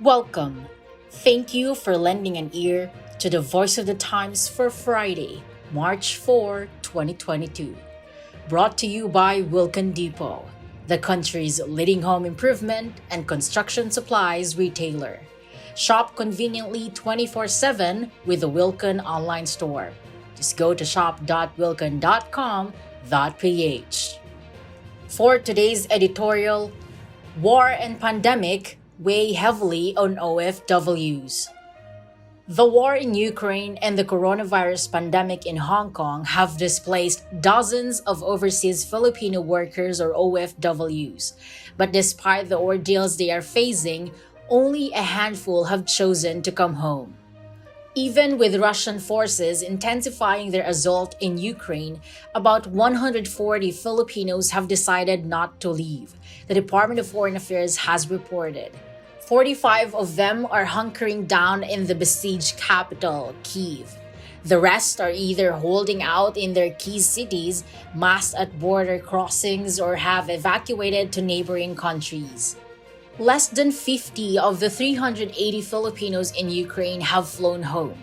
Welcome. Thank you for lending an ear to the Voice of the Times for Friday, March 4, 2022. Brought to you by Wilkin Depot, the country's leading home improvement and construction supplies retailer. Shop conveniently 24/7 with the Wilkin online store. Just go to shop.wilkin.com.ph. For today's editorial, War and Pandemic weigh heavily on OFWs. The war in Ukraine and the coronavirus pandemic in Hong Kong have displaced dozens of overseas Filipino workers or OFWs. But despite the ordeals they are facing, only a handful have chosen to come home. Even with Russian forces intensifying their assault in Ukraine, about 140 Filipinos have decided not to leave, the Department of Foreign Affairs has reported. 45 of them are hunkering down in the besieged capital, Kyiv. The rest are either holding out in their key cities, massed at border crossings, or have evacuated to neighboring countries. Less than 50 of the 380 Filipinos in Ukraine have flown home.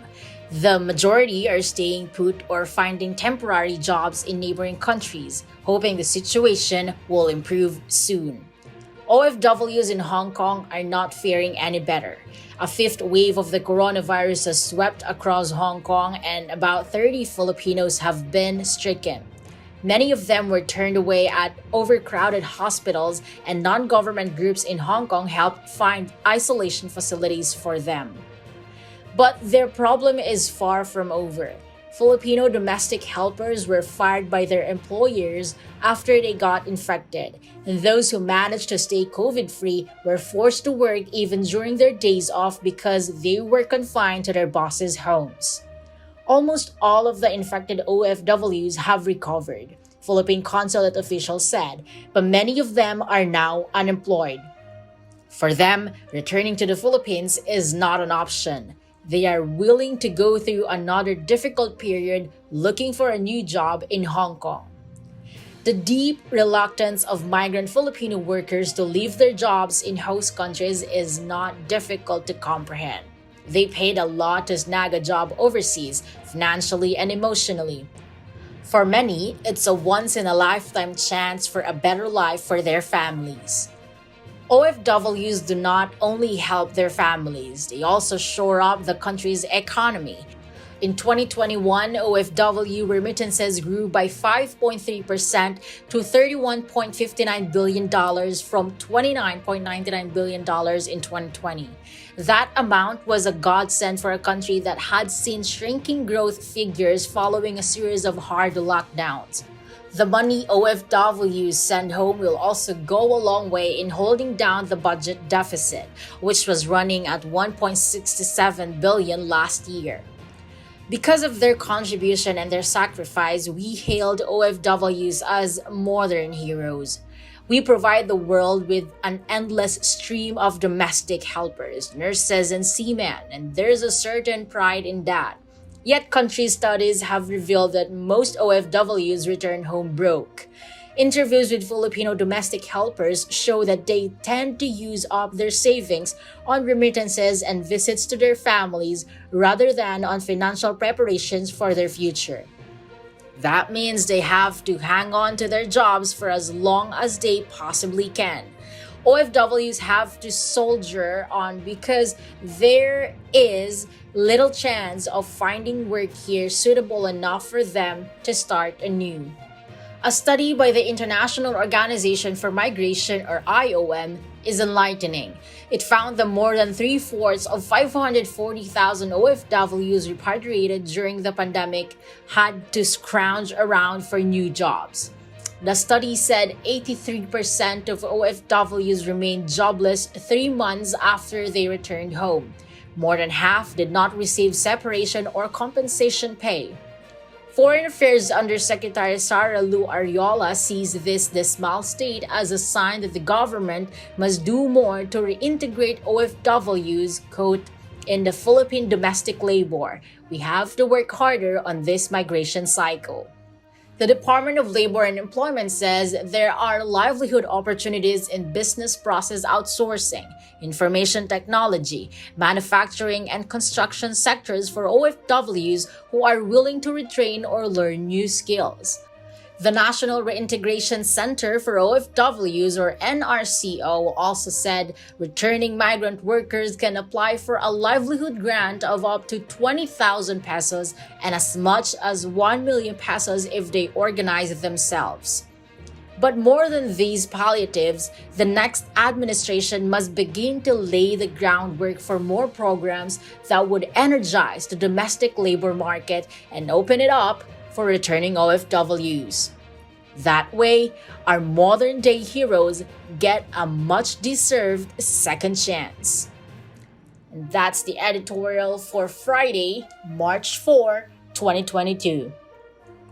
The majority are staying put or finding temporary jobs in neighboring countries, hoping the situation will improve soon. OFWs in Hong Kong are not faring any better. A fifth wave of the coronavirus has swept across Hong Kong and about 30 Filipinos have been stricken. Many of them were turned away at overcrowded hospitals, and non-government groups in Hong Kong helped find isolation facilities for them. But their problem is far from over. Filipino domestic helpers were fired by their employers after they got infected, and those who managed to stay COVID-free were forced to work even during their days off because they were confined to their bosses' homes. Almost all of the infected OFWs have recovered, Philippine consulate officials said, but many of them are now unemployed. For them, returning to the Philippines is not an option. They are willing to go through another difficult period looking for a new job in Hong Kong. The deep reluctance of migrant Filipino workers to leave their jobs in host countries is not difficult to comprehend. They paid a lot to snag a job overseas, financially and emotionally. For many, it's a once-in-a-lifetime chance for a better life for their families. OFWs do not only help their families, they also shore up the country's economy. In 2021, OFW remittances grew by 5.3% to $31.59 billion from $29.99 billion in 2020. That amount was a godsend for a country that had seen shrinking growth figures following a series of hard lockdowns. The money OFWs send home will also go a long way in holding down the budget deficit, which was running at $1.67 billion last year. Because of their contribution and their sacrifice, we hailed OFWs as modern heroes. We provide the world with an endless stream of domestic helpers, nurses, and seamen, and there's a certain pride in that. Yet country studies have revealed that most OFWs return home broke. Interviews with Filipino domestic helpers show that they tend to use up their savings on remittances and visits to their families rather than on financial preparations for their future. That means they have to hang on to their jobs for as long as they possibly can. OFWs have to soldier on because there is little chance of finding work here suitable enough for them to start anew. A study by the International Organization for Migration, or IOM, is enlightening. It found that more than three-fourths of 540,000 OFWs repatriated during the pandemic had to scrounge around for new jobs. The study said 83% of OFWs remained jobless 3 months after they returned home. More than half did not receive separation or compensation pay. Foreign Affairs Undersecretary Sara Lu Ariola sees this dismal state as a sign that the government must do more to reintegrate OFWs, quote, in the Philippine domestic labor. We have to work harder on this migration cycle. The Department of Labor and Employment says there are livelihood opportunities in business process outsourcing, information technology, manufacturing, and construction sectors for OFWs who are willing to retrain or learn new skills. The National Reintegration Center for OFWs, or NRCO, also said returning migrant workers can apply for a livelihood grant of up to 20,000 pesos and as much as 1 million pesos if they organize themselves. But more than these palliatives, the next administration must begin to lay the groundwork for more programs that would energize the domestic labor market and open it up for returning OFWs. That way, our modern-day heroes get a much-deserved second chance. And that's the editorial for Friday, March 4, 2022.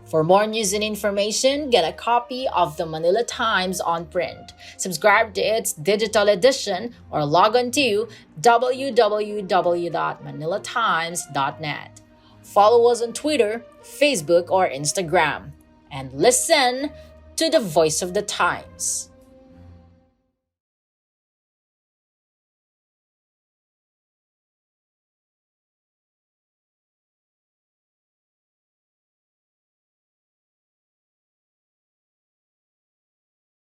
For more news and information, get a copy of the Manila Times on print. Subscribe to its digital edition or log on to www.manilatimes.net. Follow us on Twitter, Facebook, or Instagram. And listen to the voice of the times.